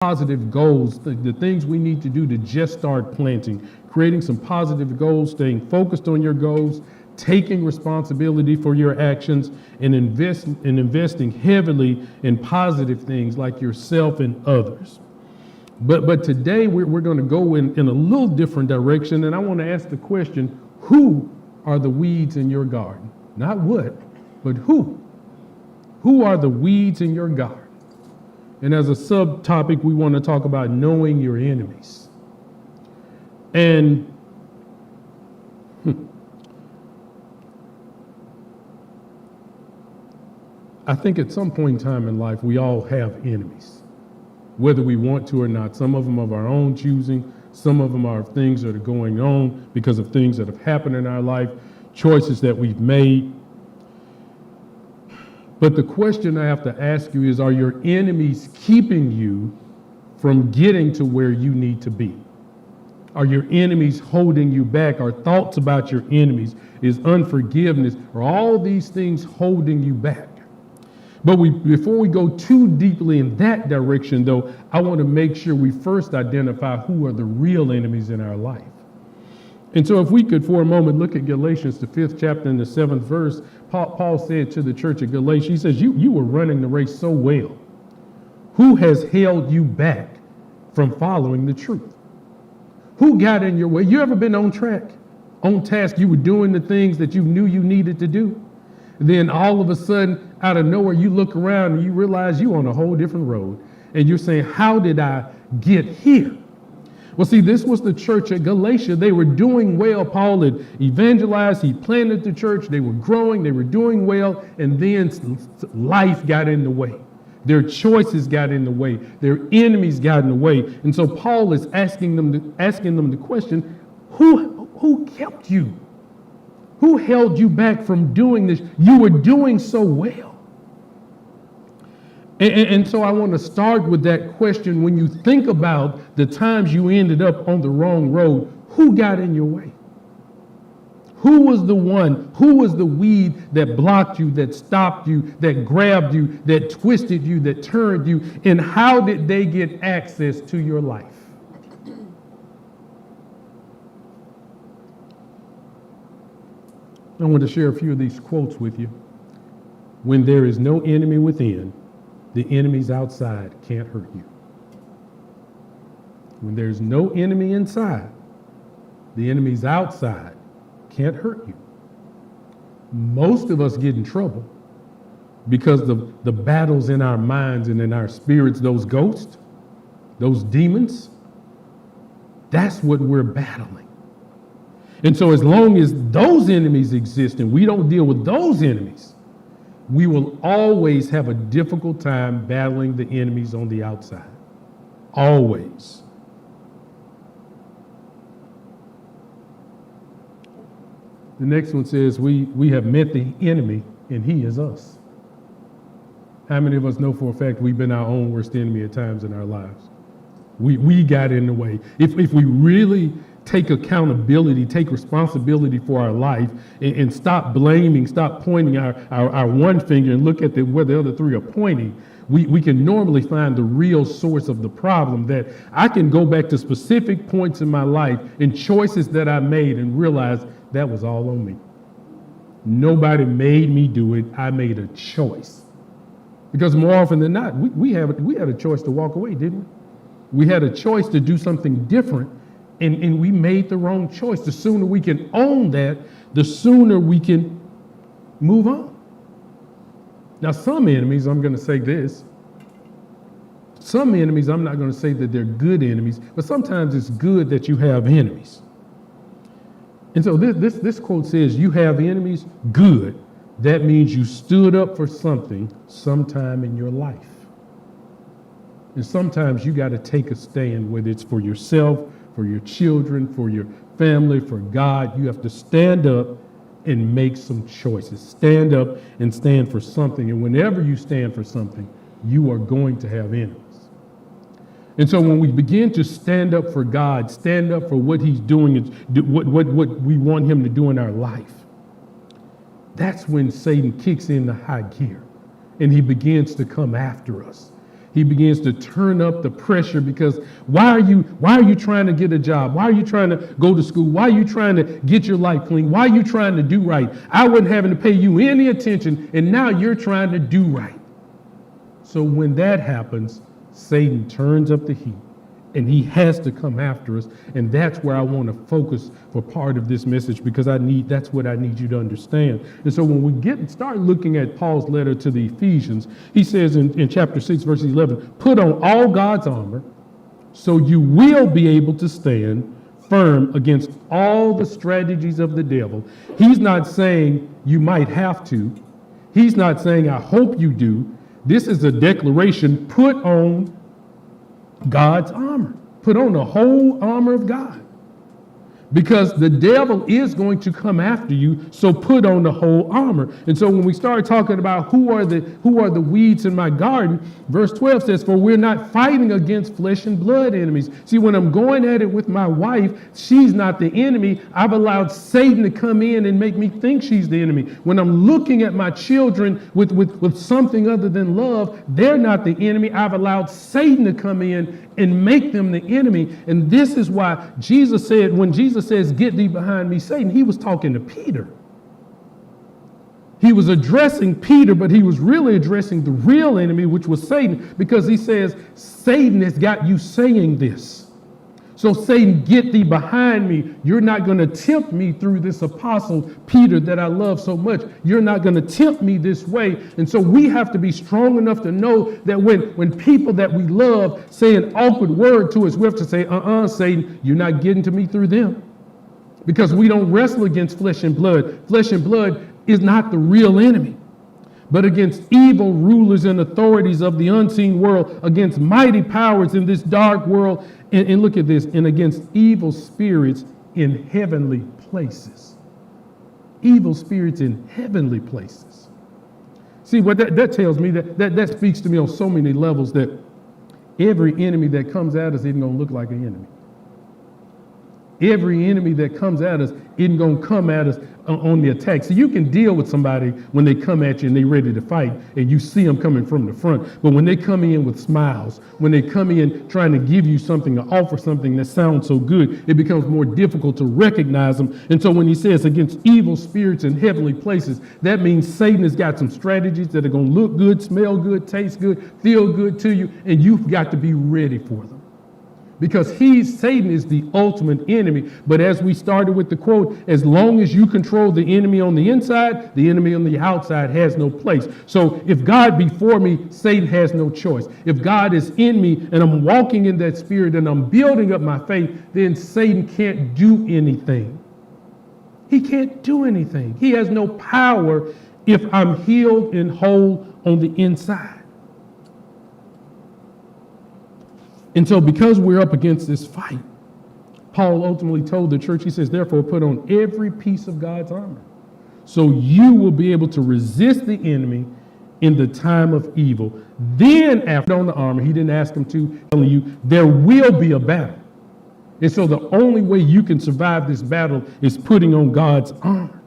positive goals, the things we need to do to just start planting, creating some positive goals, staying focused on your goals, taking responsibility for your actions, and investing heavily in positive things like yourself and others. But today we're going to go in a little different direction, and I want to ask the question, who are the weeds in your garden? Not what, but who? Who are the weeds in your garden? And as a subtopic, we want to talk about knowing your enemies. And I think at some point in time in life, we all have enemies, whether we want to or not. Some of them of our own choosing. Some of them are things that are going on because of things that have happened in our life, choices that we've made. But the question I have to ask you is, are your enemies keeping you from getting to where you need to be? Are your enemies holding you back? Are thoughts about your enemies? Is unforgiveness? Are all these things holding you back? But before we go too deeply in that direction, though, I want to make sure we first identify who are the real enemies in our life. And so if we could for a moment look at Galatians, the 5th chapter and the 7th verse, Paul said to the church at Galatia, he says, you were running the race so well. Who has held you back from following the truth? Who got in your way? You ever been on track, on task? You were doing the things that you knew you needed to do. Then all of a sudden, out of nowhere, you look around and you realize you're on a whole different road. And you're saying, how did I get here? Well, see, this was the church at Galatia. They were doing well. Paul had evangelized. He planted the church. They were growing. They were doing well. And then life got in the way. Their choices got in the way. Their enemies got in the way. And so Paul is asking them the question, who kept you? Who held you back from doing this? You were doing so well. And so I want to start with that question. When you think about the times you ended up on the wrong road, who got in your way? Who was the one? Who was the weed that blocked you, that stopped you, that grabbed you, that twisted you, that turned you? And how did they get access to your life? I want to share a few of these quotes with you. When there is no enemy within, the enemies outside can't hurt you. When there's no enemy inside, the enemies outside can't hurt you. Most of us get in trouble because the battles in our minds and in our spirits, those ghosts, those demons, that's what we're battling. And so as long as those enemies exist and we don't deal with those enemies, we will always have a difficult time battling the enemies on the outside. Always. The next one says, we have met the enemy and he is us. How many of us know for a fact we've been our own worst enemy at times in our lives? We got in the way. If we really take accountability, take responsibility for our life, and stop blaming, stop pointing our one finger and look at where the other three are pointing, we can normally find the real source of the problem. That I can go back to specific points in my life and choices that I made and realize that was all on me. Nobody made me do it. I made a choice. Because more often than not, we had a choice to walk away, didn't we? We had a choice to do something different. And we made the wrong choice. The sooner we can own that, the sooner we can move on. Now, some enemies, I'm going to say this. Some enemies, I'm not going to say that they're good enemies, but sometimes it's good that you have enemies. And so this quote says, you have enemies, good. That means you stood up for something sometime in your life. And sometimes you got to take a stand, whether it's for yourself, for your children, for your family, for God. You have to stand up and make some choices. Stand up and stand for something. And whenever you stand for something, you are going to have enemies. And so when we begin to stand up for God, stand up for what he's doing, what we want him to do in our life, that's when Satan kicks in the high gear and he begins to come after us. He begins to turn up the pressure because why are you trying to get a job? Why are you trying to go to school? Why are you trying to get your life clean? Why are you trying to do right? I wasn't having to pay you any attention, and now you're trying to do right. So when that happens, Satan turns up the heat, and he has to come after us. And that's where I want to focus for part of this message, because that's what I need you to understand. And so when we start looking at Paul's letter to the Ephesians, he says in chapter 6, verse 11, put on all God's armor so you will be able to stand firm against all the strategies of the devil. He's not saying you might have to. He's not saying I hope you do. This is a declaration, put on God's armor. Put on the whole armor of God. Because the devil is going to come after you, so put on the whole armor. And so when we start talking about who are the weeds in my garden, verse 12 says, for we're not fighting against flesh and blood enemies. See, when I'm going at it with my wife, she's not the enemy. I've allowed Satan to come in and make me think she's the enemy. When I'm looking at my children with something other than love, they're not the enemy. I've allowed Satan to come in and make them the enemy. And this is why Jesus said, when Jesus says, get thee behind me, Satan, he was talking to Peter. He was addressing Peter, but he was really addressing the real enemy, which was Satan, because he says, Satan has got you saying this. So Satan, get thee behind me. You're not going to tempt me through this apostle, Peter, that I love so much. You're not going to tempt me this way. And so we have to be strong enough to know that when people that we love say an awkward word to us, we have to say, Satan, you're not getting to me through them. Because we don't wrestle against flesh and blood. Flesh and blood is not the real enemy, but against evil rulers and authorities of the unseen world, against mighty powers in this dark world, and look at this, and against evil spirits in heavenly places. Evil spirits in heavenly places. See, what that tells me, that speaks to me on so many levels, that every enemy that comes at us isn't going to look like an enemy. Every enemy that comes at us isn't going to come at us on the attack. So you can deal with somebody when they come at you and they're ready to fight and you see them coming from the front. But when they come in with smiles, when they come in trying to give you something or offer something that sounds so good, it becomes more difficult to recognize them. And so when he says against evil spirits in heavenly places, that means Satan has got some strategies that are going to look good, smell good, taste good, feel good to you, and you've got to be ready for them. Because Satan is the ultimate enemy. But as we started with the quote, as long as you control the enemy on the inside, the enemy on the outside has no place. So if God be for me, Satan has no choice. If God is in me and I'm walking in that spirit and I'm building up my faith, then Satan can't do anything. He can't do anything. He has no power if I'm healed and whole on the inside. And so because we're up against this fight, Paul ultimately told the church, he says, therefore put on every piece of God's armor so you will be able to resist the enemy in the time of evil. Then after on the armor, he didn't ask them to, telling you there will be a battle. And so the only way you can survive this battle is putting on God's armor.